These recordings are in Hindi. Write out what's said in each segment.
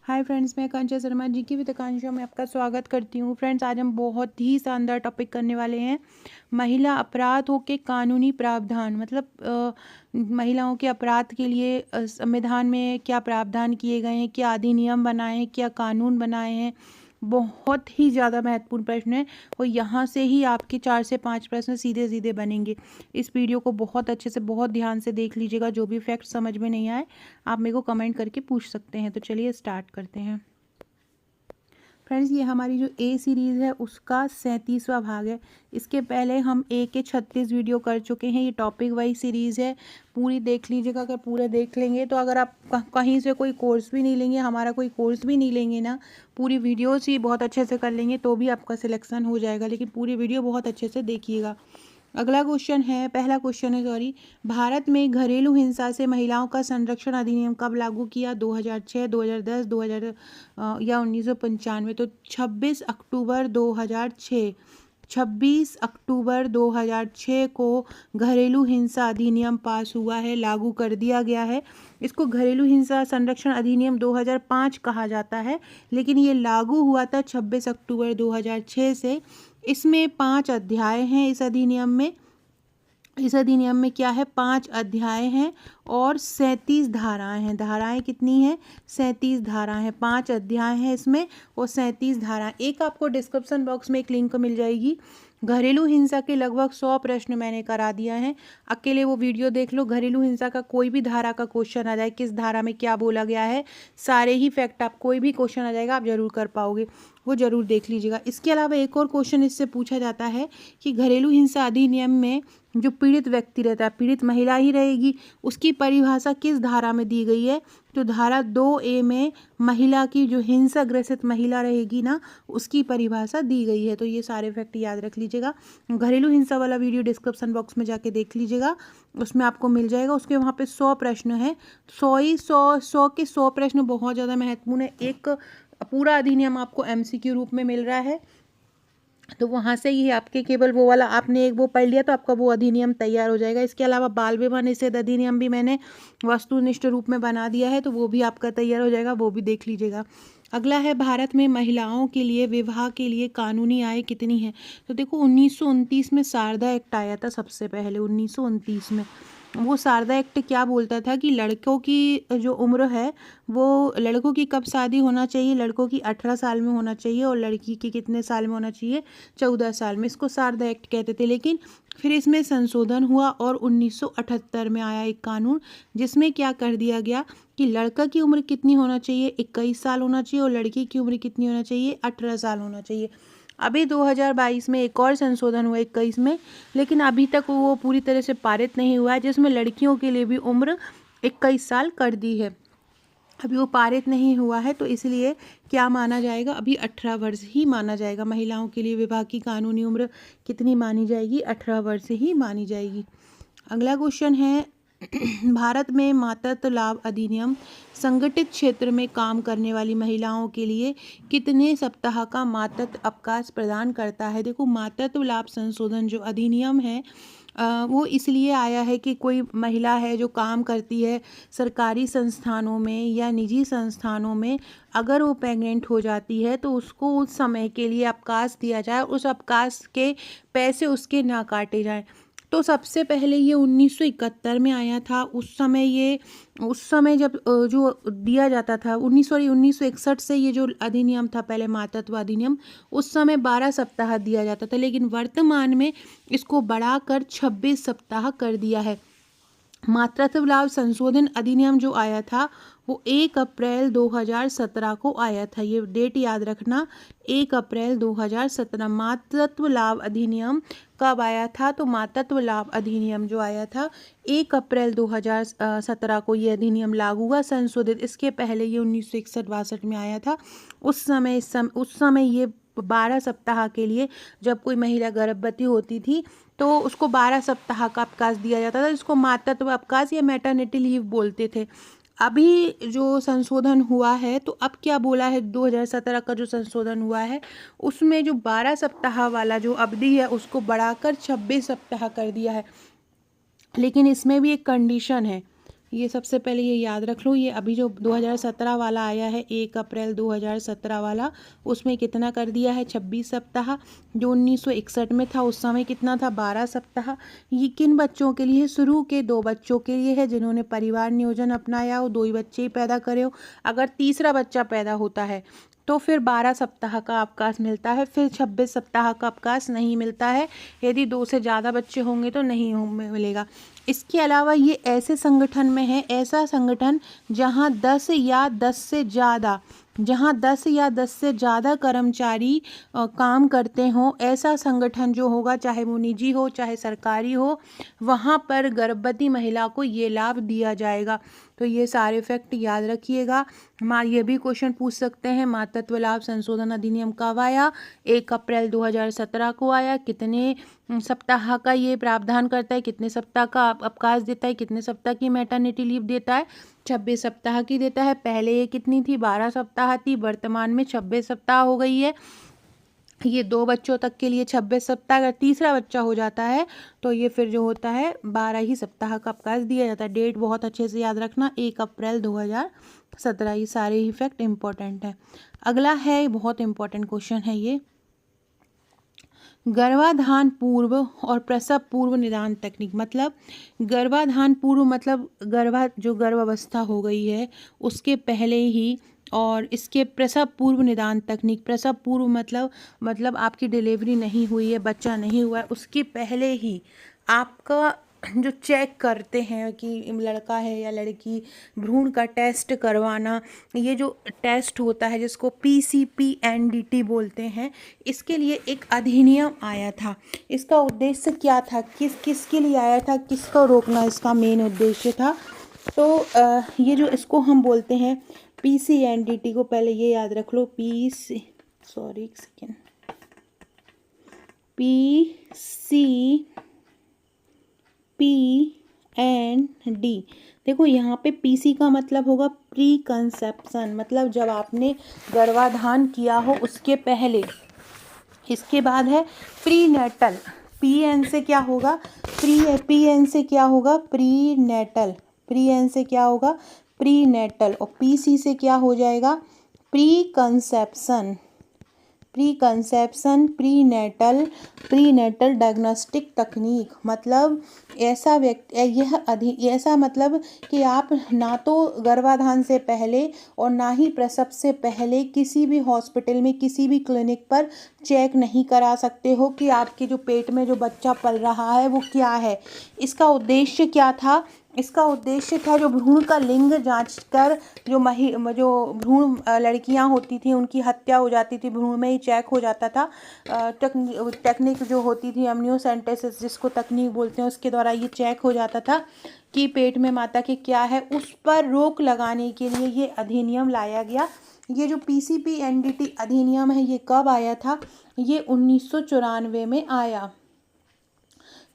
हाय फ्रेंड्स, मैं कांचा शर्मा जी की विद आकांक्षा में आपका स्वागत करती हूँ। फ्रेंड्स, आज हम बहुत ही शानदार टॉपिक करने वाले हैं। महिला अपराधों के कानूनी प्रावधान, मतलब महिलाओं के अपराध के लिए संविधान में क्या प्रावधान किए गए हैं, क्या अधिनियम बनाए हैं, क्या कानून बनाए हैं। बहुत ही ज़्यादा महत्वपूर्ण प्रश्न है और यहाँ से ही आपके 4 से 5 प्रश्न सीधे सीधे बनेंगे। इस वीडियो को बहुत अच्छे से, बहुत ध्यान से देख लीजिएगा। जो भी फैक्ट समझ में नहीं आए आप मेरे को कमेंट करके पूछ सकते हैं। तो चलिए स्टार्ट करते हैं। फ्रेंड्स, ये हमारी जो ए सीरीज़ है उसका 37वां भाग है। इसके पहले हम ए के 36 वीडियो कर चुके हैं। ये टॉपिक वाइज सीरीज़ है, पूरी देख लीजिएगा। अगर पूरे देख लेंगे तो अगर आप कहीं से कोई कोर्स भी नहीं लेंगे, हमारा कोई कोर्स भी नहीं लेंगे ना, पूरी वीडियोस ही बहुत अच्छे से कर लेंगे तो भी आपका सिलेक्शन हो जाएगा। लेकिन पूरी वीडियो बहुत अच्छे से देखिएगा। अगला क्वेश्चन है, पहला क्वेश्चन है सॉरी, भारत में घरेलू हिंसा से महिलाओं का संरक्षण अधिनियम कब लागू किया? 2006, 2010, 2000 या 1995? तो 26 अक्टूबर 2006। 26 अक्टूबर 2006 को घरेलू हिंसा अधिनियम पास हुआ है, लागू कर दिया गया है। इसको घरेलू हिंसा संरक्षण अधिनियम 2005 कहा जाता है, लेकिन ये लागू हुआ था 26 अक्टूबर 2006 से। इसमें 5 अध्याय हैं। इस अधिनियम में क्या है? 5 अध्याय हैं और 37 धाराएं हैं। धाराएं कितनी हैं? 37 धाराएं हैं। 5 अध्याय हैं इसमें और 37 धाराएं। एक आपको डिस्क्रिप्शन बॉक्स में एक लिंक मिल जाएगी। घरेलू हिंसा के लगभग 100 प्रश्न मैंने करा दिया है, अकेले वो वीडियो देख लो। घरेलू हिंसा का कोई भी धारा का क्वेश्चन आ जाए, किस धारा में क्या बोला गया है, सारे ही फैक्ट आप, कोई भी क्वेश्चन आ जाएगा आप जरूर कर पाओगे, वो जरूर देख लीजिएगा। इसके अलावा एक और क्वेश्चन इससे पूछा जाता है कि घरेलू हिंसा अधिनियम में जो पीड़ित व्यक्ति रहता है, पीड़ित महिला ही रहेगी, उसकी परिभाषा किस धारा में दी गई है? तो धारा 2A में महिला की, जो हिंसा ग्रसित महिला रहेगी ना, उसकी परिभाषा दी गई है। तो ये सारे फैक्ट याद रख लीजिएगा। घरेलू हिंसा वाला वीडियो डिस्क्रिप्शन बॉक्स में जाके देख लीजिएगा, उसमें आपको मिल जाएगा। उसके वहाँ पे 100 प्रश्न है। 100 के 100 प्रश्न बहुत ज़्यादा महत्वपूर्ण है। एक पूरा अधिनियम आपको MCQ रूप में मिल रहा है, तो वहाँ से ही आपके केवल वो वाला आपने एक वो पढ़ लिया तो आपका वो अधिनियम तैयार हो जाएगा। इसके अलावा बाल विवाह निषेध अधिनियम भी मैंने वस्तुनिष्ठ रूप में बना दिया है, तो वो भी आपका तैयार हो जाएगा, वो भी देख लीजिएगा। अगला है, भारत में महिलाओं के लिए विवाह के लिए कानूनी आय कितनी है? तो देखो 1929 में शारदा एक्ट आया था सबसे पहले, 1929 में। वो शारदा एक्ट क्या बोलता था कि लड़कों की जो उम्र है, वो लड़कों की कब शादी होना चाहिए? लड़कों की 18 साल में होना चाहिए और लड़की की कितने साल में होना चाहिए? 14 साल में। इसको शारदा एक्ट कहते थे। लेकिन फिर इसमें संशोधन हुआ और 1978 में आया एक कानून, जिसमें क्या कर दिया गया कि लड़का की उम्र कितनी होना चाहिए? 21 साल होना चाहिए और लड़की की उम्र कितनी होना चाहिए? 18 साल होना चाहिए। अभी 2022 में एक और संशोधन हुआ 21 में, लेकिन अभी तक वो पूरी तरह से पारित नहीं हुआ है, जिसमें लड़कियों के लिए भी उम्र 21 साल कर दी है। अभी वो पारित नहीं हुआ है, तो इसलिए क्या माना जाएगा? अभी 18 वर्ष ही माना जाएगा। महिलाओं के लिए विवाह की कानूनी उम्र कितनी मानी जाएगी? 18 वर्ष ही मानी जाएगी। अगला क्वेश्चन है, भारत में मातृत्व लाभ अधिनियम संगठित क्षेत्र में काम करने वाली महिलाओं के लिए कितने सप्ताह का मातृत्व अवकाश प्रदान करता है? देखो, मातृत्व लाभ संशोधन जो अधिनियम है वो इसलिए आया है कि कोई महिला है जो काम करती है सरकारी संस्थानों में या निजी संस्थानों में, अगर वो प्रेग्नेंट हो जाती है तो उसको उस समय के लिए अवकाश दिया जाए, उस अवकाश के पैसे उसके ना काटे जाएं। तो सबसे पहले ये 1971 में आया था। उस समय जब जो दिया जाता था 1961 से ये जो अधिनियम था, पहले मातृत्व अधिनियम, उस समय 12 सप्ताह दिया जाता था, लेकिन वर्तमान में इसको बढ़ाकर 26 सप्ताह कर दिया है। मातृत्व लाभ संशोधन अधिनियम जो आया था वो 1 अप्रैल 2017 को आया था। ये डेट याद रखना, 1 अप्रैल 2017। मातृत्व लाभ अधिनियम कब आया था? तो मातृत्व लाभ अधिनियम जो आया था 1 अप्रैल 2017 को ये अधिनियम लागू हुआ, संशोधित। इसके पहले ये 1961-62 में आया था। उस समय ये 12 सप्ताह के लिए, जब कोई महिला गर्भवती होती थी तो उसको 12 सप्ताह का अवकाश दिया जाता था, जिसको मातृत्व अवकाश या मैटरनिटी लीव बोलते थे। अभी जो संशोधन हुआ है, तो अब क्या बोला है, 2017 का जो संशोधन हुआ है उसमें जो 12 सप्ताह वाला जो अवधि है उसको बढ़ाकर 26 सप्ताह कर दिया है। लेकिन इसमें भी एक कंडीशन है, ये सबसे पहले ये याद रख लो। ये अभी जो 2017 वाला आया है 1 अप्रैल 2017 वाला, उसमें कितना कर दिया है 26 सप्ताह। जो 1961 में था उस समय कितना था 12 सप्ताह। ये किन बच्चों के लिए? शुरू के 2 बच्चों के लिए है जिन्होंने परिवार नियोजन अपनाया हो, 2 ही बच्चे ही पैदा करे हो। अगर तीसरा बच्चा पैदा होता है तो फिर 12 सप्ताह का अवकाश मिलता है, फिर 26 सप्ताह का अवकाश नहीं मिलता है। यदि 2 से ज़्यादा बच्चे होंगे तो नहीं मिलेगा। इसके अलावा ये ऐसे संगठन में है, ऐसा संगठन जहाँ 10 या 10 से ज़्यादा कर्मचारी काम करते हों, ऐसा संगठन जो होगा, चाहे वो निजी हो चाहे सरकारी हो, वहाँ पर गर्भवती महिला को ये लाभ दिया जाएगा। तो ये सारे फैक्ट याद रखिएगा। ये भी क्वेश्चन पूछ सकते हैं, मातृत्व लाभ संशोधन अधिनियम कब आया? 1 अप्रैल 2017 को आया। कितने सप्ताह का ये प्रावधान करता है? कितने सप्ताह का अवकाश देता है? कितने सप्ताह की मैटरनिटी लीव देता है? 26 सप्ताह की देता है। पहले ये कितनी थी? 12 सप्ताह थी, वर्तमान में 26 सप्ताह हो गई है। ये 2 बच्चों तक के लिए 26 सप्ताह। अगर तीसरा बच्चा हो जाता है तो ये फिर जो होता है 12 ही सप्ताह का अवकाश दिया जाता है। डेट बहुत अच्छे से याद रखना, 1 अप्रैल 2017। ये सारे ही फैक्ट इम्पोर्टेंट है। अगला है, बहुत इम्पोर्टेंट क्वेश्चन है ये, गर्भाधान पूर्व और प्रसव पूर्व निदान तकनीक। मतलब गर्भाधान पूर्व मतलब जो गर्भावस्था हो गई है उसके पहले ही, और इसके प्रसव पूर्व निदान तकनीक। प्रसव पूर्व मतलब आपकी डिलीवरी नहीं हुई है, बच्चा नहीं हुआ है, उसके पहले ही आपका जो चेक करते हैं कि लड़का है या लड़की, भ्रूण का टेस्ट करवाना, ये जो टेस्ट होता है जिसको PCPNDT बोलते हैं, इसके लिए एक अधिनियम आया था। इसका उद्देश्य क्या था? किसके लिए आया था? किसको रोकना इसका मेन उद्देश्य था? तो ये जो इसको हम बोलते हैं PCNDT को, पहले ये याद रख लो, PCPND। देखो यहाँ पे PC का मतलब होगा प्री कंसेप्शन, मतलब जब आपने गर्भाधान किया हो उसके पहले। इसके बाद है प्रीनेटल। PN से क्या होगा? PN से क्या होगा? प्रीनेटल। PN से क्या होगा? प्रीनेटल। और PC से क्या हो जाएगा? प्री कंसेप्शन, प्रीनेटल डायग्नोस्टिक तकनीक। मतलब ऐसा मतलब कि आप ना तो गर्भाधान से पहले और ना ही प्रसव से पहले किसी भी हॉस्पिटल में, किसी भी क्लिनिक पर चेक नहीं करा सकते हो कि आपके जो पेट में जो बच्चा पल रहा है वो क्या है। इसका उद्देश्य क्या था? इसका उद्देश्य था जो भ्रूण का लिंग जांच कर, जो भ्रूण लड़कियां होती थी उनकी हत्या हो जाती थी, भ्रूण में ही चेक हो जाता था। टेक्निक जो होती थी एमनियोसेंटेसिस जिसको तकनीक बोलते हैं, उसके द्वारा ये चेक हो जाता था कि पेट में माता के क्या है। उस पर रोक लगाने के लिए ये अधिनियम लाया गया। ये जो PCPNDT अधिनियम है ये कब आया था? ये 1994 में आया।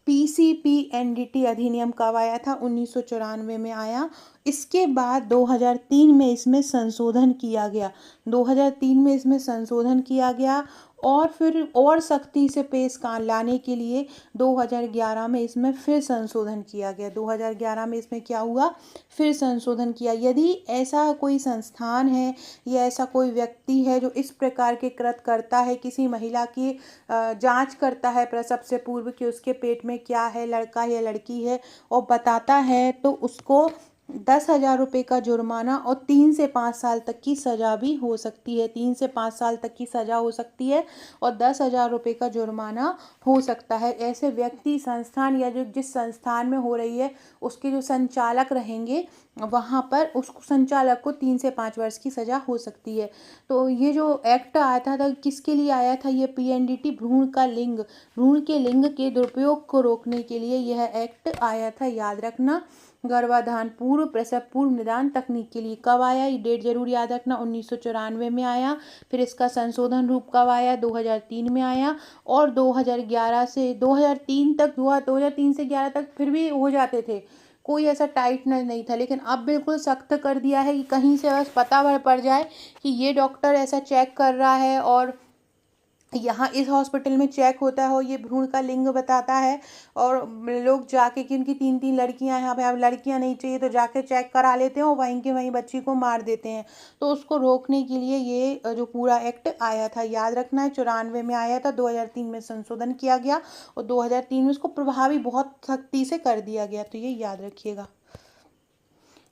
PCPNDT अधिनियम कब आया था? 1994 में आया। इसके बाद 2003 में इसमें संशोधन किया गया। 2003 में इसमें संशोधन किया गया और फिर और सख्ती से पेश लाने के लिए 2011 में इसमें फिर संशोधन किया गया। 2011 में इसमें क्या हुआ? फिर संशोधन किया। यदि ऐसा कोई संस्थान है या ऐसा कोई व्यक्ति है जो इस प्रकार के कृत्य करता है, किसी महिला की जांच करता है प्रसव से पूर्व कि उसके पेट में क्या है, लड़का या लड़की है, और बताता है, तो उसको 10,000 रुपये का जुर्माना और 3 से 5 साल तक की सज़ा भी हो सकती है। 3 से 5 साल तक की सज़ा हो सकती है और 10,000 रुपये का जुर्माना हो सकता है। ऐसे व्यक्ति, संस्थान या जो जिस संस्थान में हो रही है उसके जो संचालक रहेंगे वहाँ पर उस संचालक को 3 से 5 वर्ष की सज़ा हो सकती है। तो ये जो एक्ट आया था किसके लिए आया था? ये PNDT भ्रूण के लिंग के दुरुपयोग को रोकने के लिए यह एक्ट आया था, याद रखना। गर्भाधान पूर्व प्रसव पूर्व निदान तकनीक के लिए कब आया? ये डेट जरूर याद रखना, 1994 में आया। फिर इसका संशोधन रूप कब आया? 2003 में आया। और 2011 से 2003 तक हुआ, 2003 से 11 तक फिर भी हो जाते थे, कोई ऐसा टाइट नहीं था। लेकिन अब बिल्कुल सख्त कर दिया है कि कहीं से बस पता पड़ जाए कि ये डॉक्टर ऐसा चेक कर रहा है और यहाँ इस हॉस्पिटल में चेक होता है और ये भ्रूण का लिंग बताता है। और लोग जाके कि उनकी 3-3 लड़कियां हैं, यहाँ पे अब लड़कियां नहीं चाहिए तो जाके चेक करा लेते हैं और वहीं के वहीं बच्ची को मार देते हैं। तो उसको रोकने के लिए ये जो पूरा एक्ट आया था, याद रखना है 94 में आया था, 2003 में संशोधन किया गया और 2003 में उसको प्रभावी बहुत सख्ती से कर दिया गया। तो ये याद रखिएगा।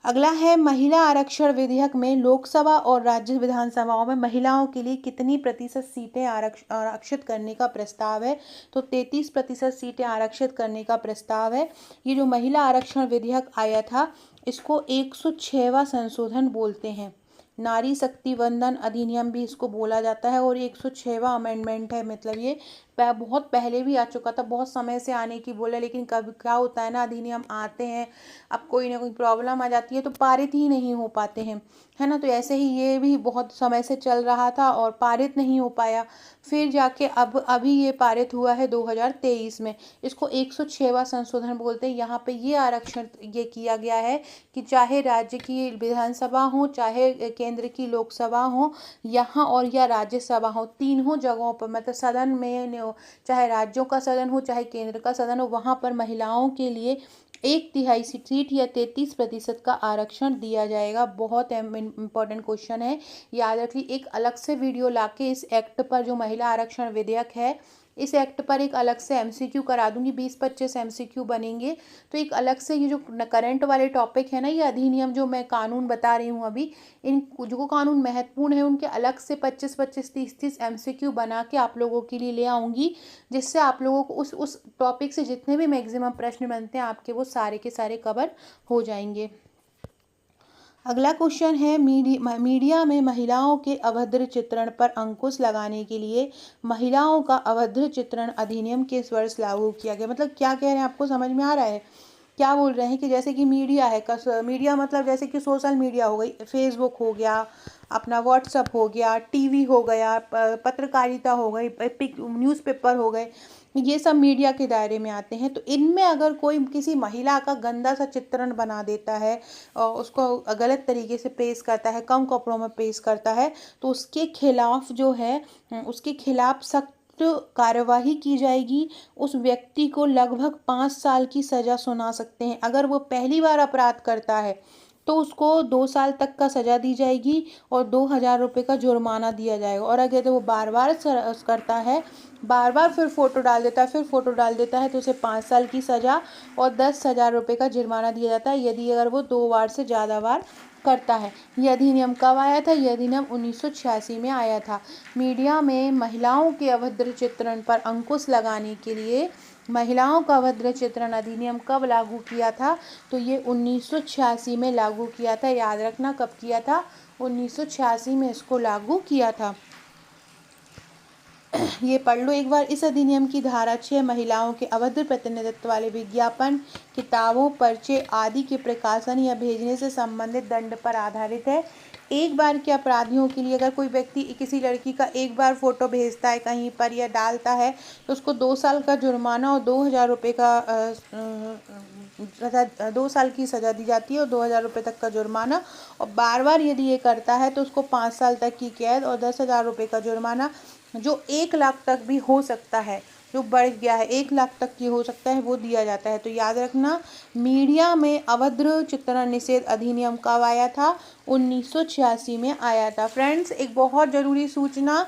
अगला है महिला आरक्षण विधेयक में लोकसभा और राज्य विधानसभाओं में महिलाओं के लिए कितनी प्रतिशत सीटें आरक्षित करने का प्रस्ताव है। तो 33% सीटें आरक्षित करने का प्रस्ताव है। ये जो महिला आरक्षण विधेयक आया था इसको 106वां संशोधन बोलते हैं। नारी शक्ति वंदन अधिनियम भी इसको बोला जाता है और 106वां अमेंडमेंट है। मतलब ये बहुत पहले भी आ चुका था, बहुत समय से आने की बोले, लेकिन कभी क्या होता है ना, अधिनियम आते हैं, अब कोई ना कोई प्रॉब्लम आ जाती है तो पारित ही नहीं हो पाते हैं, है ना। तो ऐसे ही ये भी बहुत समय से चल रहा था और पारित नहीं हो पाया, फिर जाके अब अभी ये पारित हुआ है 2023 में। इसको 106वां संशोधन बोलते हैं। यहाँ पे ये आरक्षण ये किया गया है कि चाहे राज्य की विधानसभा हो, चाहे केंद्र की लोकसभा हो, यहाँ और या राज्यसभा हो, तीनों जगहों पर, मतलब सदन में चाहे राज्यों का सदन हो चाहे केंद्र का सदन हो, वहाँ पर महिलाओं के लिए 1/3 सीट या 33% का आरक्षण दिया जाएगा। बहुत इम्पोर्टेंट क्वेश्चन है, याद रखिए। एक अलग से वीडियो लाके इस एक्ट पर, जो महिला आरक्षण विधेयक है, इस एक्ट पर एक अलग से MCQ करा दूंगी, 20-25 MCQ बनेंगे। तो एक अलग से ये जो करंट वाले टॉपिक है ना, ये अधिनियम जो मैं कानून बता रही हूँ अभी, इन जो कानून महत्वपूर्ण है उनके अलग से 25-25, 30-30 MCQ बना के आप लोगों के लिए ले आऊँगी, जिससे आप लोगों को उस टॉपिक से जितने भी मैक्सिमम प्रश्न बनते हैं आपके, वो सारे के सारे कवर हो जाएंगे। अगला क्वेश्चन है, मीडिया में महिलाओं के अभद्र चित्रण पर अंकुश लगाने के लिए महिलाओं का अभद्र चित्रण अधिनियम किस वर्ष लागू किया गया। मतलब क्या कह रहे हैं, आपको समझ में आ रहा है? क्या बोल रहे हैं कि जैसे कि मीडिया है, मीडिया मतलब जैसे कि सोशल मीडिया हो गई, फेसबुक हो गया, अपना व्हाट्सअप हो गया, टीवी हो गया, पत्रकारिता हो गई, न्यूज़पेपर हो गए, ये सब मीडिया के दायरे में आते हैं। तो इनमें अगर कोई किसी महिला का गंदा सा चित्रण बना देता है और उसको गलत तरीके से पेश करता है, कम कपड़ों में पेश करता है, तो उसके खिलाफ जो है, उसके खिलाफ सख्त कार्यवाही की जाएगी। उस व्यक्ति को लगभग 5 साल की सज़ा सुना सकते हैं। अगर वो पहली बार अपराध करता है तो उसको 2 साल तक का सज़ा दी जाएगी और 2000 रुपये का जुर्माना दिया जाएगा। और अगर तो वो बार बार करता है, बार बार फिर फ़ोटो डाल देता है, फिर फ़ोटो डाल देता है, तो उसे 5 साल की सज़ा और 10,000 रुपये का जुर्माना दिया जाता है, यदि अगर वो 2 बार से ज़्यादा बार करता है। यह अधिनियम कब आया था? यह अधिनियम 1986 में आया था। मीडिया में महिलाओं के अभद्र चित्रण पर अंकुश लगाने के लिए महिलाओं का अभद्र चित्रण अधिनियम कब लागू किया था? तो ये 1986 में लागू किया था। याद रखना कब किया था? 1986 में इसको लागू किया था। ये पढ़ लो एक बार। इस अधिनियम की धारा 6 महिलाओं के अभद्र प्रतिनिधित्व वाले विज्ञापन, किताबों, पर्चे आदि के प्रकाशन या भेजने से संबंधित दंड पर आधारित है। एक बार के अपराधियों के लिए अगर कोई व्यक्ति किसी लड़की का एक बार फोटो भेजता है कहीं पर या डालता है, तो उसको 2 साल का जुर्माना और 2000 रुपये का 2 साल की सज़ा दी जाती है और 2000 रुपये तक का जुर्माना। और बार बार यदि ये करता है तो उसको 5 साल तक की कैद और 10,000 रुपये का जुर्माना, जो 1 लाख तक भी हो सकता है, जो बढ़ गया है 1 लाख तक की हो सकता है, वो दिया जाता है। तो याद रखना, मीडिया में अभद्र चित्रण निषेध अधिनियम कब आया था? 1986 में आया था। फ्रेंड्स, एक बहुत ज़रूरी सूचना,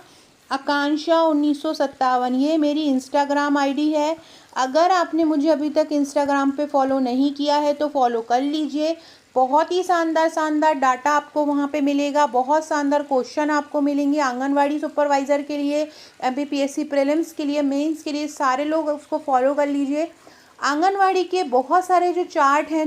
आकांक्षा 1957 ये मेरी इंस्टाग्राम आईडी है। अगर आपने मुझे अभी तक इंस्टाग्राम पे फॉलो नहीं किया है तो फॉलो कर लीजिए। बहुत ही शानदार डाटा आपको वहाँ पे मिलेगा, बहुत शानदार क्वेश्चन आपको मिलेंगे आंगनवाड़ी सुपरवाइज़र के लिए, MPPSC प्रीलिम्स के लिए, मेंस के लिए, सारे लोग उसको फॉलो कर लीजिए। आंगनवाड़ी के बहुत सारे जो चार्ट हैं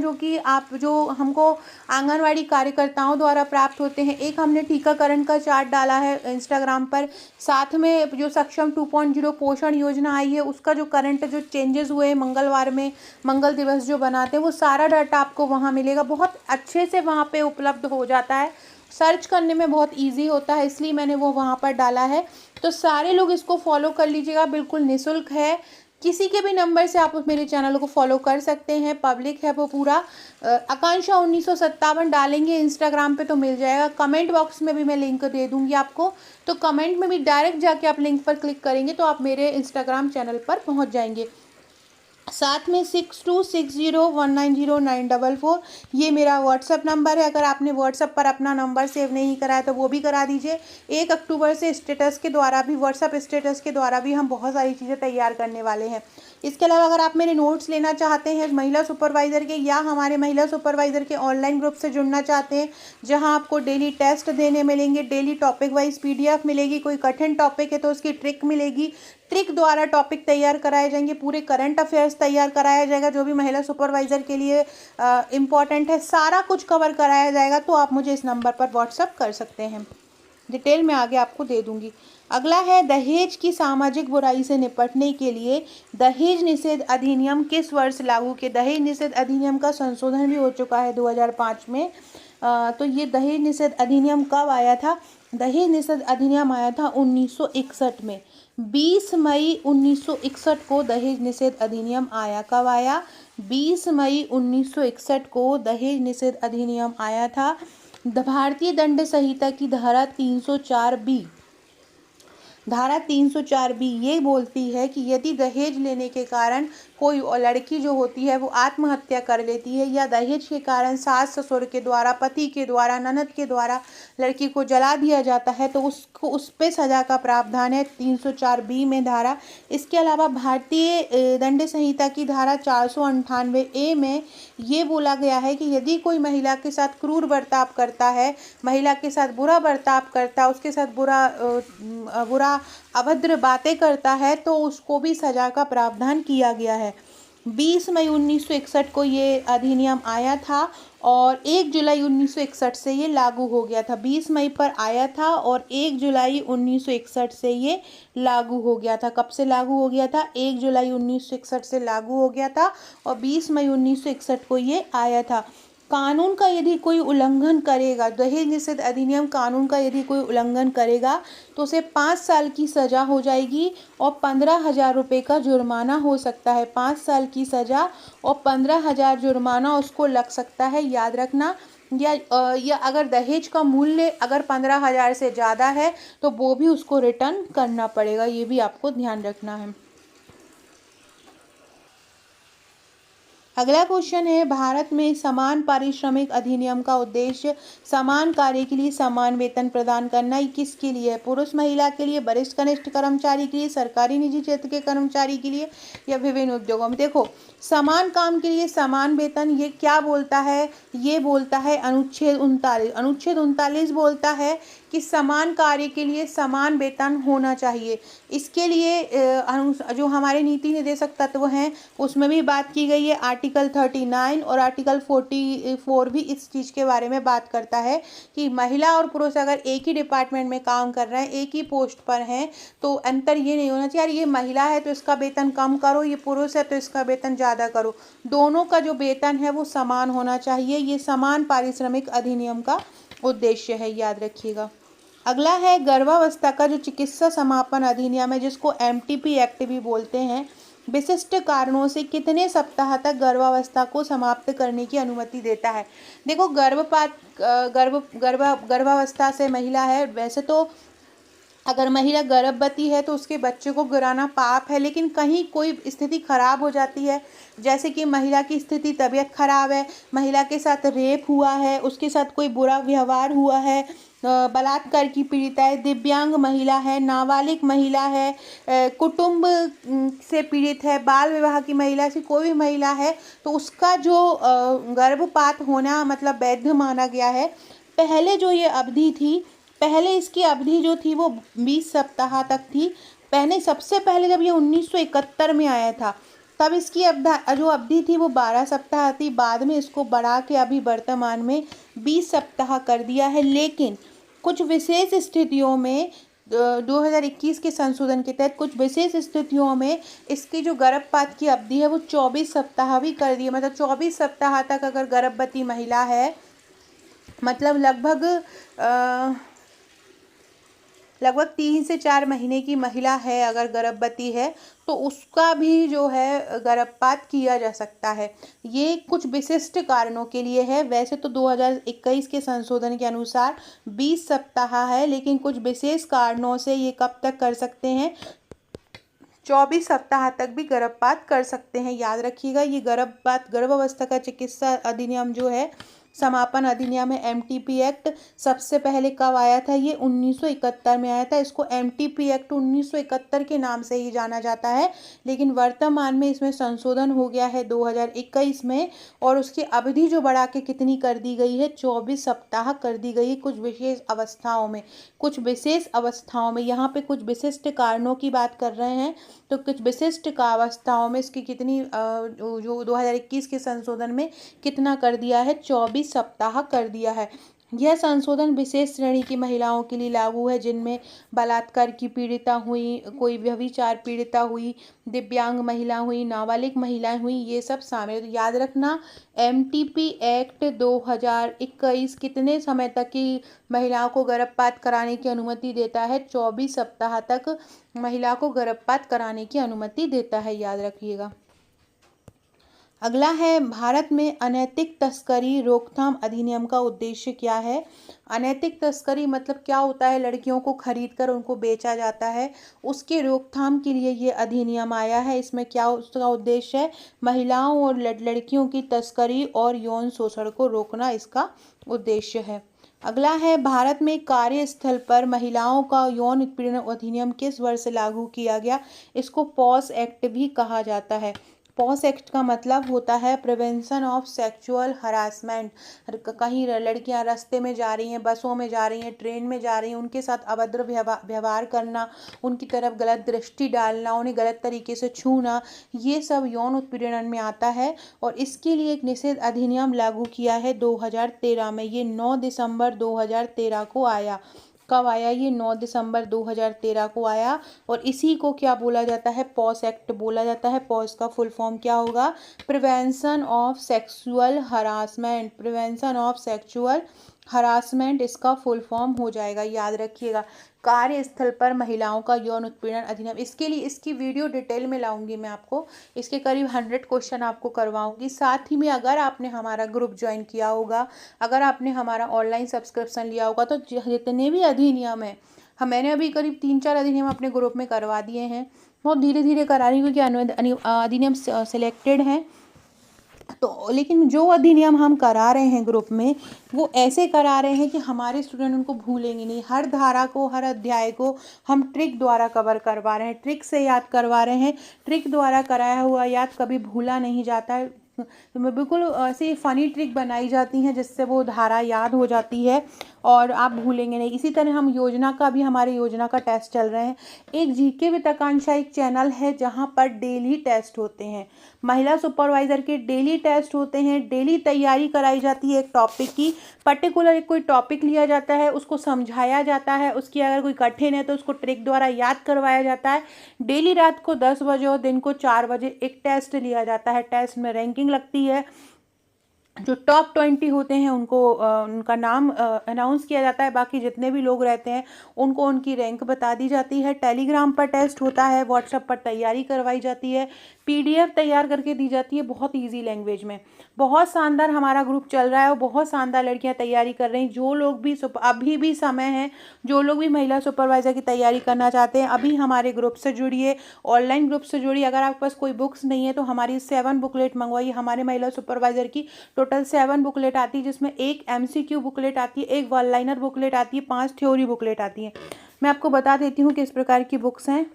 जो हमको आंगनवाड़ी कार्यकर्ताओं द्वारा प्राप्त होते हैं। एक हमने टीकाकरण का चार्ट डाला है इंस्टाग्राम पर, साथ में जो सक्षम 2.0 पोषण योजना आई है उसका जो करंट जो चेंजेस हुए हैं मंगलवार में, मंगल दिवस जो बनाते हैं, वो सारा डाटा आपको वहाँ मिलेगा। बहुत अच्छे से वहाँ पे उपलब्ध हो जाता है, सर्च करने में बहुत ईजी होता है, इसलिए मैंने वो वहाँ पर डाला है। तो सारे लोग इसको फॉलो कर लीजिएगा, बिल्कुल निःशुल्क है। किसी के भी नंबर से आप मेरे चैनल को फॉलो कर सकते हैं, पब्लिक है वो पूरा। आकांक्षा 1957 डालेंगे इंस्टाग्राम पे तो मिल जाएगा। कमेंट बॉक्स में भी मैं लिंक दे दूंगी आपको, तो कमेंट में भी डायरेक्ट जाके आप लिंक पर क्लिक करेंगे तो आप मेरे इंस्टाग्राम चैनल पर पहुंच जाएंगे। साथ में 6260190944 ये मेरा व्हाट्सअप नंबर है। अगर आपने व्हाट्सअप पर अपना नंबर सेव नहीं कराया तो वो भी करा दीजिए। 1 अक्टूबर से स्टेटस के द्वारा भी, व्हाट्सअप स्टेटस के द्वारा भी हम बहुत सारी चीज़ें तैयार करने वाले हैं। इसके अलावा अगर आप मेरे नोट्स लेना चाहते हैं महिला सुपरवाइज़र के, या हमारे महिला सुपरवाइज़र के ऑनलाइन ग्रुप से जुड़ना चाहते हैं जहां आपको डेली टेस्ट देने मिलेंगे, डेली टॉपिक वाइज PDF मिलेगी, कोई कठिन टॉपिक है तो उसकी ट्रिक मिलेगी, ट्रिक द्वारा टॉपिक तैयार कराए जाएंगे, पूरे करंट अफेयर्स तैयार कराया जाएगा जो भी महिला सुपरवाइज़र के लिए इम्पॉर्टेंट है, सारा कुछ कवर कराया जाएगा। तो आप मुझे इस नंबर पर व्हाट्सअप कर सकते हैं, डिटेल में आगे आपको दे दूंगी। अगला है दहेज की सामाजिक बुराई से निपटने के लिए दहेज निषेध अधिनियम किस वर्ष लागू किया। दहेज निषेध अधिनियम का संशोधन भी हो चुका है 2005 में। तो ये दहेज निषेध अधिनियम कब आया था? दहेज निषेध अधिनियम आया था 1961 में। 20 मई 1961 को दहेज निषेध अधिनियम आया। कब आया? 20 मई 1961 को दहेज निषेध अधिनियम आया था। भारतीय दंड संहिता की धारा 304B, धारा 304B ये बोलती है कि यदि दहेज लेने के कारण कोई लड़की जो होती है वो आत्महत्या कर लेती है, या दहेज के कारण सास ससुर के द्वारा, पति के द्वारा, ननद के द्वारा लड़की को जला दिया जाता है तो उसको उस पे सज़ा का प्रावधान है 304B में धारा। इसके अलावा भारतीय दंड संहिता की धारा 498A में ये बोला गया है कि यदि कोई महिला के साथ क्रूर बर्ताव करता है, महिला के साथ बुरा बर्ताव करता है, उसके साथ बुरा अभद्र बातें करता है तो उसको भी सजा का प्रावधान किया गया है। 20 मई 1961 को ये अधिनियम आया था और 1 जुलाई 1961 से ये लागू हो गया था। 20 मई पर आया था और 1 जुलाई 1961 से ये लागू हो गया था। कब से लागू हो गया था? 1 जुलाई 1961 से लागू हो गया था और 20 मई 1961 को ये आया था। कानून का यदि कोई उल्लंघन करेगा, दहेज निषेध अधिनियम कानून का यदि कोई उल्लंघन करेगा तो उसे 5 साल की सज़ा हो जाएगी और 15,000 रुपये का जुर्माना हो सकता है। 5 साल की सज़ा और 15,000 जुर्माना उसको लग सकता है, याद रखना। या अगर दहेज का मूल्य अगर 15,000 से ज़्यादा है तो वो भी उसको रिटर्न करना पड़ेगा, ये भी आपको ध्यान रखना है। अगला क्वेश्चन है, भारत में समान पारिश्रमिक अधिनियम का उद्देश्य समान कार्य के लिए समान वेतन प्रदान करना। ये किसके लिए है? पुरुष महिला के लिए, वरिष्ठ कनिष्ठ कर्मचारी के लिए, सरकारी निजी क्षेत्र के कर्मचारी के लिए, या विभिन्न उद्योगों में। देखो, समान काम के लिए समान वेतन ये क्या बोलता है? ये बोलता है अनुच्छेद 39। अनुच्छेद 39 बोलता है कि समान कार्य के लिए समान वेतन होना चाहिए। इसके लिए जो हमारे नीति निर्देशक तत्व हैं उसमें भी बात की गई है। आर्टिकल 39 और आर्टिकल 44 भी इस चीज़ के बारे में बात करता है कि महिला और पुरुष अगर एक ही डिपार्टमेंट में काम कर रहे हैं, एक ही पोस्ट पर हैं, तो अंतर ये नहीं होना चाहिए यार ये महिला है तो इसका वेतन कम करो, ये पुरुष है तो इसका वेतन ज़्यादा करो। दोनों का जो वेतन है वो समान होना चाहिए। ये समान पारिश्रमिक अधिनियम का उद्देश्य है, याद रखिएगा। अगला है गर्भावस्था का जो चिकित्सा समापन अधिनियम है, जिसको MTP एक्ट भी बोलते हैं। विशिष्ट कारणों से कितने सप्ताह तक गर्भावस्था को समाप्त करने की अनुमति देता है? देखो, गर्भावस्था से महिला है, वैसे तो अगर महिला गर्भवती है तो उसके बच्चे को गिराना पाप है, लेकिन कहीं कोई स्थिति खराब हो जाती है, जैसे कि महिला की स्थिति तबीयत खराब है, महिला के साथ रेप हुआ है, उसके साथ कोई बुरा व्यवहार हुआ है, बलात्कार की पीड़िता है, दिव्यांग महिला है, नाबालिग महिला है, कुटुंब से पीड़ित है, बाल विवाह की महिला, ऐसी कोई भी महिला है तो उसका जो गर्भपात होना मतलब वैध माना गया है। पहले जो ये अवधि थी, पहले इसकी अवधि जो थी वो 20 सप्ताह तक थी। पहले सबसे पहले जब ये 1971 में आया था तब इसकी जो अवधि थी वो 12 सप्ताह थी। बाद में इसको बढ़ा के अभी वर्तमान में 20 सप्ताह कर दिया है। लेकिन कुछ विशेष स्थितियों में 2021 के संशोधन के तहत कुछ विशेष स्थितियों में इसकी जो गर्भपात की अवधि है वो 24 सप्ताह भी कर दी है। मतलब 24 सप्ताह तक अगर गर्भवती महिला है, मतलब लगभग लगभग 3 से 4 महीने की महिला है अगर गर्भवती है तो उसका भी जो है गर्भपात किया जा सकता है। ये कुछ विशिष्ट कारणों के लिए है। वैसे तो 2021 के संशोधन के अनुसार 20 सप्ताह है, लेकिन कुछ विशेष कारणों से ये कब तक कर सकते हैं, 24 सप्ताह तक भी गर्भपात कर सकते हैं। याद रखिएगा, ये गर्भावस्था का चिकित्सा अधिनियम जो है, समापन अधिनियम है, एमटीपी एक्ट, सबसे पहले कब आया था, ये 1971 में आया था। इसको एमटीपी एक्ट 1971 के नाम से ही जाना जाता है, लेकिन वर्तमान में इसमें संशोधन हो गया है 2021 में, और उसकी अवधि जो बढ़ा के कितनी कर दी गई है, 24 सप्ताह कर दी गई है कुछ विशेष अवस्थाओं में। कुछ विशेष अवस्थाओं में, यहाँ पे कुछ विशिष्ट कारणों की बात कर रहे हैं, तो कुछ विशिष्ट का अवस्थाओं में इसकी कितनी जो 2021 के संशोधन में कितना कर दिया है, 24 सप्ताह कर दिया है। यह संशोधन विशेष श्रेणी की महिलाओं के लिए लागू है, जिनमें बलात्कार की पीड़िता हुई, कोई व्यभिचार पीड़िता हुई, दिव्यांग महिला हुई, नाबालिग महिलाएं हुई, ये सब शामिल है। तो याद रखना, एमटीपी एक्ट 2021 कितने समय तक की महिलाओं को गर्भपात कराने की अनुमति देता है, 24 सप्ताह तक महिला को गर्भपात कराने की अनुमति देता है, याद रखिएगा। अगला है, भारत में अनैतिक तस्करी रोकथाम अधिनियम का उद्देश्य क्या है। अनैतिक तस्करी मतलब क्या होता है, लड़कियों को खरीद कर उनको बेचा जाता है, उसके रोकथाम के लिए ये अधिनियम आया है। इसमें क्या उसका उद्देश्य है, महिलाओं और लड़कियों की तस्करी और यौन शोषण को रोकना इसका उद्देश्य है। अगला है, भारत में कार्यस्थल पर महिलाओं का यौन उत्पीड़न अधिनियम किस वर्ष लागू किया गया। इसको पॉस एक्ट भी कहा जाता है। पॉस एक्ट का मतलब होता है प्रिवेंशन ऑफ सेक्सुअल हरासमेंट। कहीं लड़कियां रास्ते में जा रही हैं, बसों में जा रही हैं, ट्रेन में जा रही हैं, उनके साथ अभद्र व्यवहार करना, उनकी तरफ गलत दृष्टि डालना, उन्हें गलत तरीके से छूना, ये सब यौन उत्पीड़न में आता है। और इसके लिए एक निषेध अधिनियम लागू किया है 2013 में। ये 9 दिसंबर 2013 को आया। कब आया ये, 9 दिसंबर 2013 को आया। और इसी को क्या बोला जाता है, पॉस एक्ट बोला जाता है। पॉस का फुल फॉर्म क्या होगा, prevention of sexual harassment. Prevention of sexual harassment इसका फुल फॉर्म हो जाएगा, याद रखिएगा। कार्यस्थल पर महिलाओं का यौन उत्पीड़न अधिनियम, इसके लिए इसकी वीडियो डिटेल में लाऊंगी मैं आपको। इसके करीब 100 क्वेश्चन आपको करवाऊंगी। साथ ही में अगर आपने हमारा ग्रुप ज्वाइन किया होगा, अगर आपने हमारा ऑनलाइन सब्सक्रिप्शन लिया होगा, तो जितने भी अधिनियम है, मैंने अभी करीब 3-4 अधिनियम अपने ग्रुप में करवा दिए हैं। बहुत धीरे धीरे करा रही हूँ, क्योंकि अधिनियम सिलेक्टेड हैं। तो लेकिन जो अधिनियम हम करा रहे हैं ग्रुप में, वो ऐसे करा रहे हैं कि हमारे स्टूडेंट उनको भूलेंगे नहीं। हर धारा को, हर अध्याय को हम ट्रिक द्वारा कवर करवा रहे हैं, ट्रिक से याद करवा रहे हैं। ट्रिक द्वारा कराया हुआ याद कभी भूला नहीं जाता है। तो बिल्कुल ऐसी फ़नी ट्रिक बनाई जाती हैं जिससे वो धारा याद हो जाती है और आप भूलेंगे नहीं। इसी तरह हम योजना का भी, हमारे योजना का टेस्ट चल रहे हैं। एक जीके विद आकांक्षा एक चैनल है जहां पर डेली टेस्ट होते हैं, महिला सुपरवाइज़र के डेली टेस्ट होते हैं। डेली तैयारी कराई जाती है एक टॉपिक की, पर्टिकुलर कोई टॉपिक लिया जाता है, उसको समझाया जाता है, उसकी अगर कोई कठिन है तो उसको ट्रिक द्वारा याद करवाया जाता है। डेली रात को 10 बजे और दिन को 4 बजे एक टेस्ट लिया जाता है। टेस्ट में रैंकिंग लगती है, जो टॉप 20 होते हैं उनको उनका नाम अनाउंस किया जाता है, बाकी जितने भी लोग रहते हैं उनको उनकी रैंक बता दी जाती है। टेलीग्राम पर टेस्ट होता है, व्हाट्सएप पर तैयारी करवाई जाती है, पीडीएफ तैयार करके दी जाती है बहुत इजी लैंग्वेज में। बहुत शानदार हमारा ग्रुप चल रहा है और बहुत शानदार लड़कियां तैयारी कर रही हैं। जो लोग भी अभी भी समय है, जो लोग भी महिला सुपरवाइज़र की तैयारी करना चाहते हैं, अभी हमारे ग्रुप से जुड़िए, ऑनलाइन ग्रुप से जुड़िए। अगर आपके पास कोई बुक्स नहीं है तो हमारी 7 बुकलेट मंगवाइए। हमारे महिला सुपरवाइज़र की टोटल 7 बुकलेट आती है, जिसमें एक MCQ बुकलेट आती है, एक वन लाइनर बुकलेट आती है, 5 थ्योरी बुकलेट आती है। मैं आपको बता देती हूँ किस प्रकार की बुक्स हैं।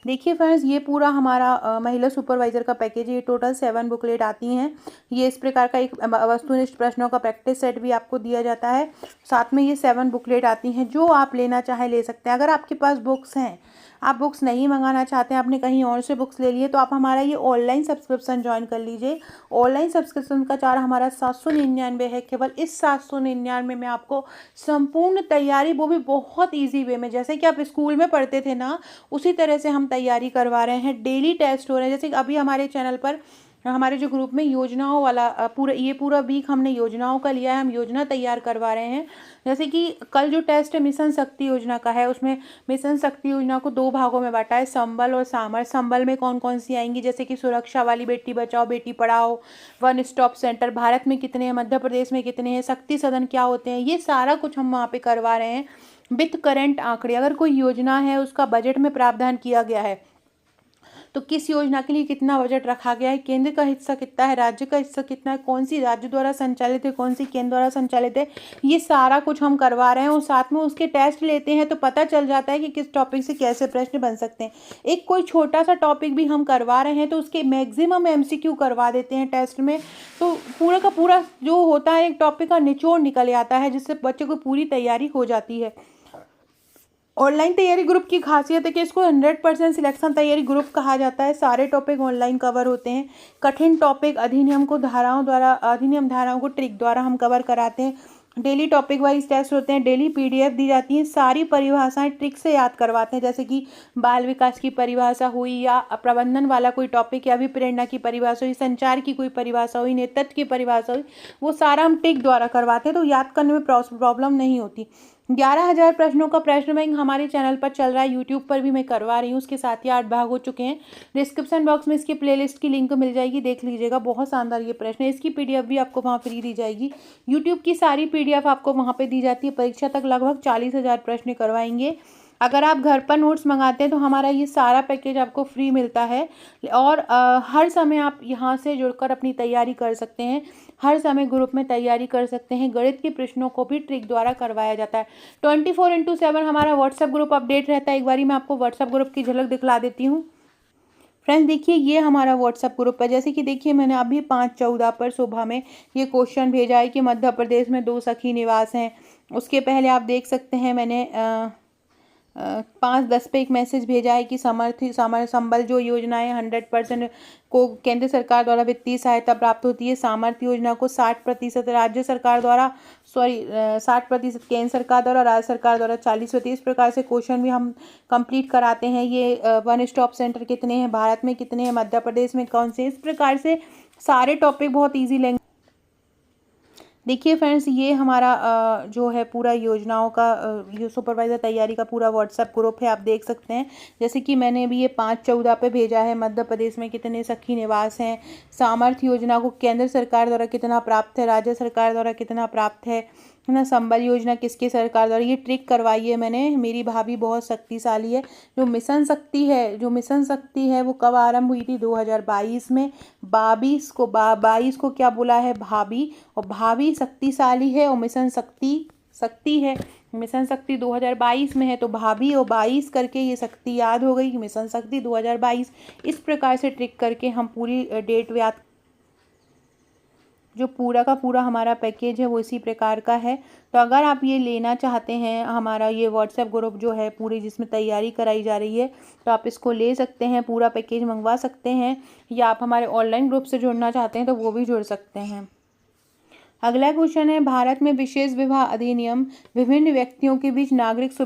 देखिए फ्रेंड्स, ये पूरा हमारा महिला सुपरवाइज़र का पैकेज है। ये टोटल 7 बुकलेट आती हैं। ये इस प्रकार का एक वस्तुनिष्ठ प्रश्नों का प्रैक्टिस सेट भी आपको दिया जाता है। साथ में ये 7 बुकलेट आती हैं, जो आप लेना चाहे ले सकते हैं। अगर आपके पास बुक्स हैं, आप बुक्स नहीं मंगाना चाहते हैं, आपने कहीं और से बुक्स ले लिए, तो आप हमारा ये ऑनलाइन सब्सक्रिप्शन ज्वाइन कर लीजिए। ऑनलाइन सब्सक्रिप्शन का चार्ज हमारा 799 है। केवल इस 799 में आपको संपूर्ण तैयारी, वो भी बहुत ईजी वे में, जैसे कि आप स्कूल में पढ़ते थे ना, उसी तरह से हम तैयारी करवा रहे हैं। डेली टेस्ट हो रहे हैं, जैसे कि अभी हमारे चैनल पर हमारे जो ग्रुप में योजनाओं वाला पूरा वीक हमने योजनाओं का लिया है, हम योजना तैयार करवा रहे हैं। जैसे कि कल जो टेस्ट है मिशन शक्ति योजना का है, उसमें मिशन शक्ति योजना को 2 भागों में बांटा है, संबल और सामर। संबल में कौन कौन सी आएंगी, जैसे कि सुरक्षा वाली, Beti Bachao Beti Padhao, one stop centre, Bharat में कितने हैं, मध्य प्रदेश में कितने हैं, शक्ति सदन क्या होते हैं, ये सारा कुछ हम वहाँ पे करवा रहे हैं। वित्त करंट आंकड़े, अगर कोई योजना है उसका बजट में प्रावधान किया गया है तो किस योजना के लिए कितना बजट रखा गया है, केंद्र का हिस्सा कितना है, राज्य का हिस्सा कितना है, कौन सी राज्य द्वारा संचालित है, कौन सी केंद्र द्वारा संचालित है, ये सारा कुछ हम करवा रहे हैं। और साथ में उसके टेस्ट लेते हैं तो पता चल जाता है कि किस टॉपिक से कैसे प्रश्न बन सकते हैं। एक कोई छोटा सा टॉपिक भी हम करवा रहे हैं तो उसके मैक्सिमम MCQ करवा देते हैं टेस्ट में, तो पूरा का पूरा जो होता है एक टॉपिक का निचोड़ निकल आता है, जिससे बच्चे को पूरी तैयारी हो जाती है। ऑनलाइन तैयारी ग्रुप की खासियत है कि इसको 100% सिलेक्शन तैयारी ग्रुप कहा जाता है। सारे टॉपिक ऑनलाइन कवर होते हैं। कठिन टॉपिक अधिनियम धाराओं को ट्रिक द्वारा हम कवर कराते हैं। डेली टॉपिक वाइज टेस्ट होते हैं, डेली PDF दी जाती हैं, सारी परिभाषाएं ट्रिक से याद करवाते हैं, जैसे कि बाल विकास की परिभाषा हुई, या प्रबंधन वाला कोई टॉपिक, या अभिप्रेरणा की परिभाषा हुई, संचार की कोई परिभाषा हुई, नेतृत्व की परिभाषा हुई, वो सारा हम ट्रिक द्वारा करवाते हैं, तो याद करने में प्रॉब्लम नहीं होती। 11,000 प्रश्नों का प्रश्न बैंक हमारे चैनल पर चल रहा है, यूट्यूब पर भी मैं करवा रही हूँ, उसके साथ ही 8 भाग हो चुके हैं। डिस्क्रिप्शन बॉक्स में इसकी प्लेलिस्ट की लिंक मिल जाएगी, देख लीजिएगा। बहुत शानदार ये प्रश्न है, इसकी PDF भी आपको वहाँ फ्री दी जाएगी। यूट्यूब की सारी PDF आपको वहाँ पे दी जाती है। परीक्षा तक लगभग 40,000 प्रश्न करवाएंगे। अगर आप घर पर नोट्स मंगाते हैं तो हमारा ये सारा पैकेज आपको फ्री मिलता है, और हर समय आप यहाँ से जुड़कर अपनी तैयारी कर सकते हैं, हर समय ग्रुप में तैयारी कर सकते हैं। गणित के प्रश्नों को भी ट्रिक द्वारा करवाया जाता है। 24/7 हमारा व्हाट्सएप ग्रुप अपडेट रहता है। एक बारी मैं आपको व्हाट्सएप ग्रुप की झलक दिखला देती हूँ। फ्रेंड्स देखिए, ये हमारा व्हाट्सएप ग्रुप है। जैसे कि देखिए, मैंने अभी 5/14 पर सुबह में ये क्वेश्चन भेजा है कि मध्य प्रदेश में 2 सखी निवास हैं। उसके पहले आप देख सकते हैं मैंने 5:10 पे एक मैसेज भेजा है कि संबल जो योजनाएं 100% को केंद्र सरकार द्वारा वित्तीय सहायता प्राप्त होती है। सामर्थ्य योजना को 60% राज्य सरकार द्वारा 60% केंद्र सरकार द्वारा, राज्य सरकार द्वारा 40%। इस प्रकार से क्वेश्चन भी हम कंप्लीट कराते हैं। ये वन स्टॉप सेंटर कितने हैं, भारत में कितने हैं, मध्य प्रदेश में कौन से, इस प्रकार से सारे टॉपिक बहुत ईजी लेंगे। देखिए फ्रेंड्स, ये हमारा जो है पूरा योजनाओं का ये सुपरवाइज़र तैयारी का पूरा व्हाट्सएप ग्रुप है, आप देख सकते हैं। जैसे कि मैंने भी ये 5/14 पे भेजा है, मध्य प्रदेश में कितने सखी निवास हैं, सामर्थ्य योजना को केंद्र सरकार द्वारा कितना प्राप्त है, राज्य सरकार द्वारा कितना प्राप्त है ना, संबल योजना किसकी सरकार द्वारा, ये ट्रिक करवाई है मैंने। मेरी भाभी बहुत शक्तिशाली है। जो मिशन शक्ति है वो कब आरंभ हुई थी, 2022 में। 22 को क्या बोला है, भाभी, और भाभी शक्तिशाली है, और मिशन शक्ति है। मिशन शक्ति 2022 में है, तो भाभी और 22 करके ये शक्ति याद हो गई कि मिशन शक्ति 2022। इस प्रकार से ट्रिक करके हम पूरी डेट याद, जो पूरा का पूरा हमारा पैकेज है वो इसी प्रकार का है। तो अगर आप ये लेना चाहते हैं, हमारा ये व्हाट्सएप ग्रुप जो है पूरी जिसमें तैयारी कराई जा रही है, तो आप इसको ले सकते हैं, पूरा पैकेज मंगवा सकते हैं, या आप हमारे ऑनलाइन ग्रुप से जुड़ना चाहते हैं तो वो भी जुड़ सकते हैं। अगला क्वेश्चन है, भारत में विशेष विवाह अधिनियम विभिन्न व्यक्तियों के बीच नागरिक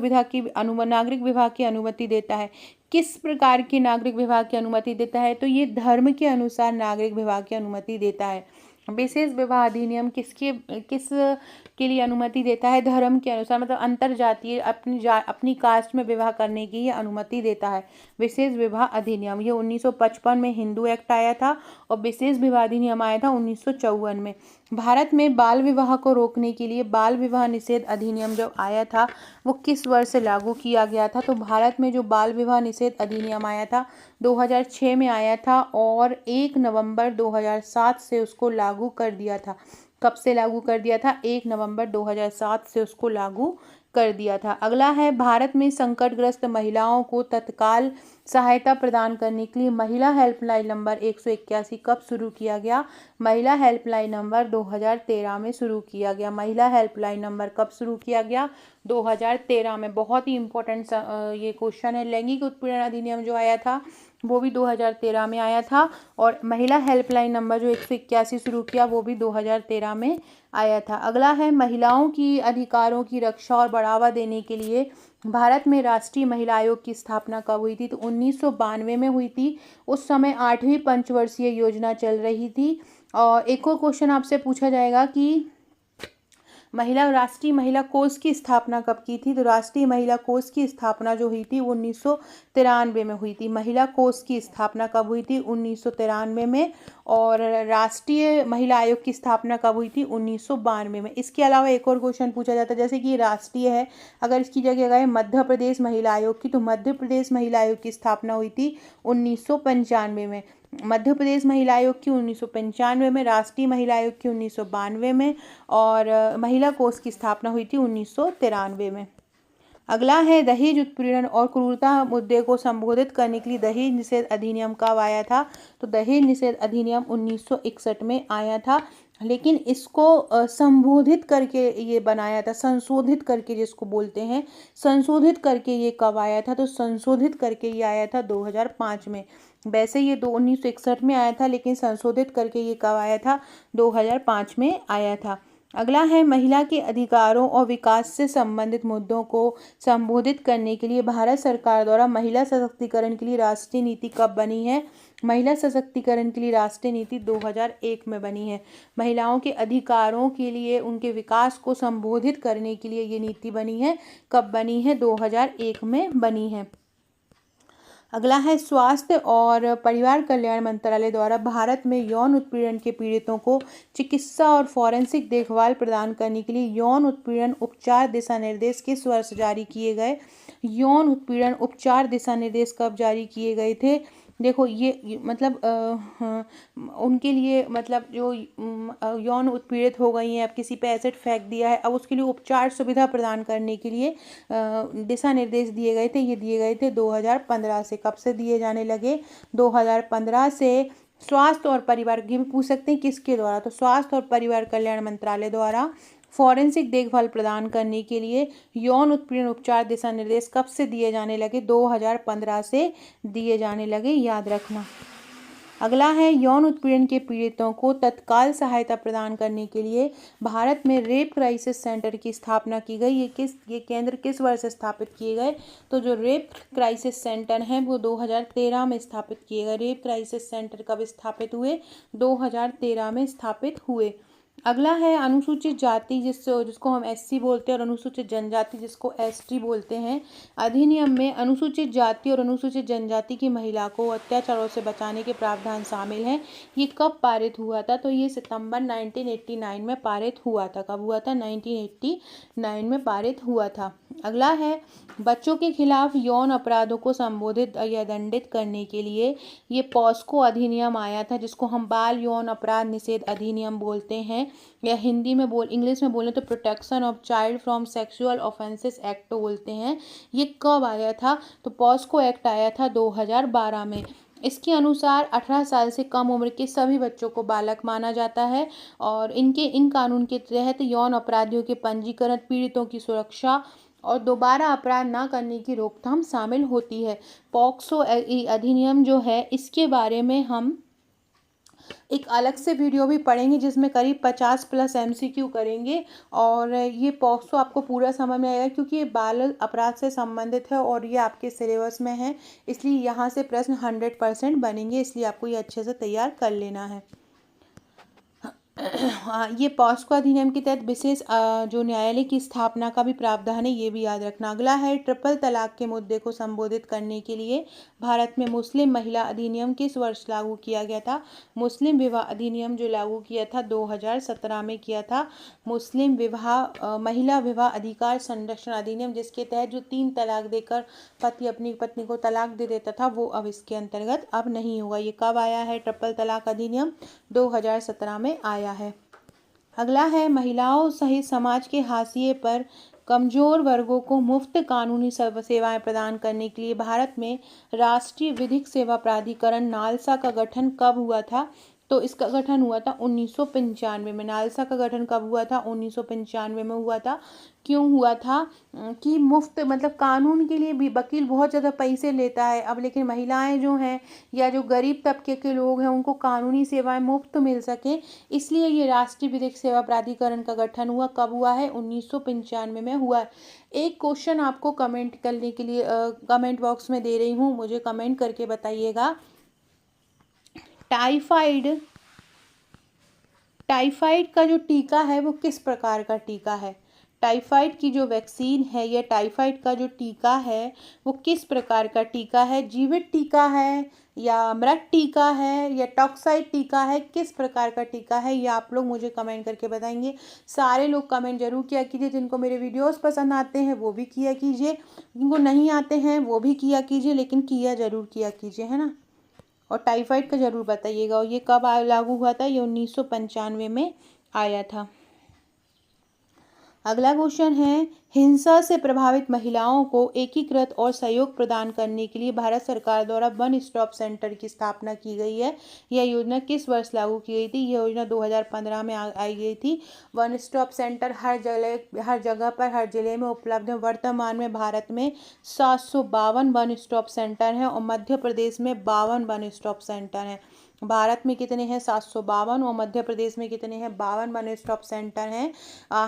विवाह की अनुमति देता है। किस प्रकार के नागरिक विवाह की अनुमति देता है, तो ये धर्म के अनुसार नागरिक विवाह की अनुमति देता है। विशेष विवाह अधिनियम किस के लिए अनुमति देता है, धर्म के अनुसार, मतलब अंतर जातीय अपनी कास्ट में विवाह करने की ये अनुमति देता है विशेष विवाह अधिनियम। ये 1955 में हिंदू एक्ट आया था, और विशेष विवाह अधिनियम आया था 1954 में। भारत में बाल विवाह को रोकने के लिए बाल विवाह निषेध अधिनियम जब आया था वो किस वर्ष से लागू किया गया था, तो भारत में जो बाल विवाह निषेध अधिनियम आया था 2006 में आया था, और 1 नवंबर 2007 से उसको लागू कर दिया था। कब से लागू कर दिया था, 1 नवंबर 2007 से उसको लागू कर दिया था। अगला है, भारत में संकटग्रस्त महिलाओं को तत्काल सहायता प्रदान करने के लिए महिला हेल्पलाइन नंबर 181 कब शुरू किया गया, महिला हेल्पलाइन नंबर 2013 में शुरू किया गया। महिला हेल्पलाइन नंबर कब शुरू किया गया, 2013 में। बहुत ही इम्पोर्टेंट ये क्वेश्चन है। लैंगिक उत्पीड़न अधिनियम जो आया था वो भी 2013 में आया था, और महिला हेल्पलाइन नंबर जो 181 शुरू किया वो भी 2013 में आया था। अगला है महिलाओं की अधिकारों की रक्षा और बढ़ावा देने के लिए भारत में राष्ट्रीय महिला आयोग की स्थापना कब हुई थी? तो 1992 में हुई थी। उस समय 8वीं पंचवर्षीय योजना चल रही थी। और एक और क्वेश्चन आपसे पूछा जाएगा कि राष्ट्रीय महिला कोष की स्थापना कब की थी? तो राष्ट्रीय महिला कोष की स्थापना जो हुई थी वो 1993 में हुई थी। महिला कोष की स्थापना कब हुई थी? 1993 में। और राष्ट्रीय महिला आयोग की स्थापना कब हुई थी? 1992 में। इसके अलावा एक और क्वेश्चन पूछा जाता है, जैसे कि राष्ट्रीय है, अगर इसकी जगह गए मध्य प्रदेश महिला आयोग की, तो मध्य प्रदेश महिला आयोग की स्थापना हुई थी 1995 में। मध्य प्रदेश महिला आयोग की 1995 में, राष्ट्रीय महिला आयोग की 1992 में, और महिला कोष की स्थापना हुई थी 1993 में। अगला है दहेज उत्पीड़न और क्रूरता मुद्दे को संबोधित करने के लिए दहेज निषेध अधिनियम कब आया था? तो दहेज निषेध अधिनियम 1961 में आया था, लेकिन इसको संबोधित करके ये बनाया था, संशोधित करके जिसको बोलते हैं, संशोधित करके ये कब आया था? तो संशोधित करके ये आया था 2005 में। वैसे ये 1961 में आया था, लेकिन संशोधित करके ये कब आया था? 2005 में आया था। अगला है महिला के अधिकारों और विकास से संबंधित मुद्दों को संबोधित करने के लिए भारत सरकार द्वारा महिला सशक्तिकरण के लिए राष्ट्रीय नीति कब बनी है? महिला सशक्तिकरण के लिए राष्ट्रीय नीति 2001 में बनी है। महिलाओं के अधिकारों के लिए, उनके विकास को संबोधित करने के लिए ये नीति बनी है। कब बनी है? 2001 में बनी है। अगला है स्वास्थ्य और परिवार कल्याण मंत्रालय द्वारा भारत में यौन उत्पीड़न के पीड़ितों को चिकित्सा और फॉरेंसिक देखभाल प्रदान करने के लिए यौन उत्पीड़न उपचार दिशा निर्देश किस वर्ष जारी किए गए? यौन उत्पीड़न उपचार दिशा निर्देश कब जारी किए गए थे? देखो ये मतलब उनके लिए, मतलब जो यौन उत्पीड़ित हो गई हैं, अब किसी पे एसिड फेंक दिया है, अब उसके लिए उपचार सुविधा प्रदान करने के लिए दिशा निर्देश दिए गए थे। ये दिए गए थे 2015 से। कब से दिए जाने लगे? 2015 से। स्वास्थ्य और परिवार, ये भी पूछ सकते हैं किसके द्वारा, तो स्वास्थ्य और परिवार कल्याण मंत्रालय द्वारा फॉरेंसिक देखभाल प्रदान करने के लिए यौन उत्पीड़न उपचार दिशा निर्देश कब से दिए जाने लगे? 2015 से दिए जाने लगे, याद रखना। अगला है यौन उत्पीड़न के पीड़ितों को तत्काल सहायता प्रदान करने के लिए भारत में रेप क्राइसिस सेंटर की स्थापना की गई। ये केंद्र किस वर्ष स्थापित किए गए? तो जो रेप क्राइसिस सेंटर हैं वो 2013 में स्थापित किए गए। रेप क्राइसिस सेंटर कब स्थापित हुए? 2013 में स्थापित हुए। अगला है अनुसूचित जाति जिसको हम एससी बोलते हैं, और अनुसूचित जनजाति जिसको एसटी बोलते हैं। अधिनियम में अनुसूचित जाति और अनुसूचित जनजाति की महिला को अत्याचारों से बचाने के प्रावधान शामिल हैं। ये कब पारित हुआ था? तो ये सितंबर 1989 में पारित हुआ था। कब हुआ था? 1989 में पारित हुआ था। अगला है बच्चों के खिलाफ यौन अपराधों को संबोधित या दंडित करने के लिए ये पॉस्को अधिनियम आया था, जिसको हम बाल यौन अपराध निषेध अधिनियम बोलते हैं, या हिंदी में इंग्लिश में बोले तो protection of child from sexual offences act बोलते हैं। ये कब आया था? तो पॉस्को एक्ट आया था 2012 में। इसके अनुसार 18 साल से कम उम्र के सभी बच्चों को बालक माना जाता है, और इन कानून के तहत यौन अपराधियों के पंजीकरण, पीड़ितों की सुरक्षा और दोबारा अपराध न करने की रोकथाम शामिल होती है। पॉक्सो अधिनियम जो है, इसके बारे में हम एक अलग से वीडियो भी पढ़ेंगे, जिसमें करीब 50+ MCQ करेंगे, और ये पॉक्सो आपको पूरा समझ में आएगा, क्योंकि ये बाल अपराध से संबंधित है और ये आपके सिलेबस में है, इसलिए यहाँ से प्रश्न 100% बनेंगे, इसलिए आपको ये अच्छे से तैयार कर लेना है। ये पॉस्को अधिनियम के तहत विशेष जो न्यायालय की स्थापना का भी प्रावधान है, ये भी याद रखना। अगला है ट्रिपल तलाक के मुद्दे को संबोधित करने के लिए भारत में मुस्लिम महिला अधिनियम किस वर्ष लागू किया गया था? मुस्लिम विवाह अधिनियम जो लागू किया था 2017 में किया था। मुस्लिम महिला विवाह अधिकार संरक्षण अधिनियम, जिसके तहत जो 3 तलाक देकर पति अपनी पत्नी को तलाक दे देता था, वो अब इसके अंतर्गत अब नहीं होगा। ये कब आया है ट्रिपल तलाक अधिनियम? 2017 में आया है। अगला है महिलाओं सहित समाज के हाशिए पर कमजोर वर्गों को मुफ्त कानूनी सेवाएं प्रदान करने के लिए भारत में राष्ट्रीय विधिक सेवा प्राधिकरण नालसा का गठन कब हुआ था? तो इसका गठन हुआ था 1995 में। नालसा का गठन कब हुआ था? 1995 में हुआ था। क्यों हुआ था? कि मुफ्त मतलब कानून के लिए भी वकील बहुत ज़्यादा पैसे लेता है अब, लेकिन महिलाएं जो हैं या जो गरीब तबके के लोग हैं उनको कानूनी सेवाएं मुफ्त मिल सकें, इसलिए ये राष्ट्रीय विधिक सेवा प्राधिकरण का गठन हुआ। कब हुआ है? 1995 में हुआ है। एक क्वेश्चन आपको कमेंट करने के लिए कमेंट बॉक्स में दे रही हूँ, मुझे कमेंट करके बताइएगा। टाइफाइड का जो टीका है वो किस प्रकार का टीका है? टाइफाइड की जो वैक्सीन है या टाइफाइड का जो टीका है वो किस प्रकार का टीका है? जीवित टीका है या मृत टीका है या टॉक्साइड टीका है? किस प्रकार का टीका है? ये आप लोग मुझे कमेंट करके बताएंगे। सारे लोग कमेंट जरूर किया कीजिए। जिनको मेरे वीडियोस पसंद आते हैं वो भी किया कीजिए, जिनको नहीं आते हैं वो भी किया कीजिए, लेकिन जरूर किया कीजिए, है ना। और टाइफाइड का ज़रूर बताइएगा। और ये कब लागू हुआ था? ये 1995 में आया था। अगला क्वेश्चन है, हिंसा से प्रभावित महिलाओं को एकीकृत और सहयोग प्रदान करने के लिए भारत सरकार द्वारा वन स्टॉप सेंटर की स्थापना की गई है। यह योजना किस वर्ष लागू की गई थी? यह योजना 2015 में आई गई थी। वन स्टॉप सेंटर हर जगह पर हर जिले में उपलब्ध है। वर्तमान में भारत में 752 वन स्टॉप सेंटर हैं और मध्य प्रदेश में 52 वन स्टॉप सेंटर हैं। भारत में कितने हैं? 752 और मध्य प्रदेश में कितने हैं? 52 वन स्टॉप सेंटर हैं।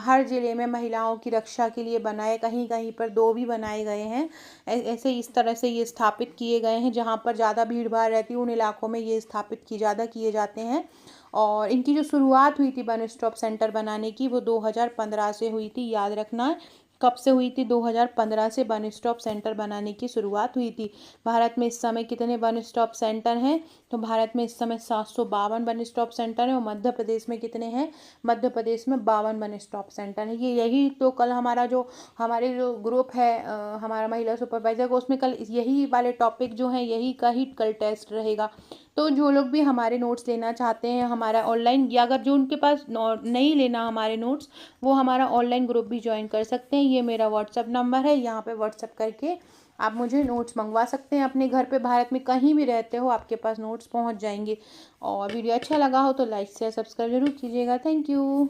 हर जिले में महिलाओं की रक्षा के लिए बनाए, कहीं कहीं पर 2 भी बनाए गए हैं। ऐसे इस तरह से ये स्थापित किए गए हैं। जहाँ पर ज़्यादा भीड़ भाड़ रहती है उन इलाकों में ये स्थापित ज़्यादा किए जाते हैं। और इनकी जो शुरुआत हुई थी वन स्टॉप सेंटर बनाने की वो 2015 से हुई थी, याद रखना। कब से हुई थी? 2015 से वन स्टॉप सेंटर बनाने की शुरुआत हुई थी। भारत में इस समय कितने वन स्टॉप सेंटर हैं? तो भारत में इस समय 752 वन स्टॉप सेंटर हैं। और मध्य प्रदेश में कितने हैं? मध्य प्रदेश में 52 वन स्टॉप सेंटर हैं। यही तो कल हमारे जो ग्रुप है हमारा महिला सुपरवाइजर को, उसमें कल यही वाले टॉपिक जो हैं यही का ही कल टेस्ट रहेगा। तो जो लोग भी हमारे नोट्स लेना चाहते हैं हमारा ऑनलाइन, या अगर जो उनके पास नहीं लेना हमारे नोट्स, वो हमारा ऑनलाइन ग्रुप भी ज्वाइन कर सकते हैं। ये मेरा व्हाट्सअप नंबर है, यहाँ पे व्हाट्सअप करके आप मुझे नोट्स मंगवा सकते हैं अपने घर पे। भारत में कहीं भी रहते हो आपके पास नोट्स पहुँच जाएंगे। और वीडियो अच्छा लगा हो तो लाइक शेयर सब्सक्राइब जरूर कीजिएगा। Thank you.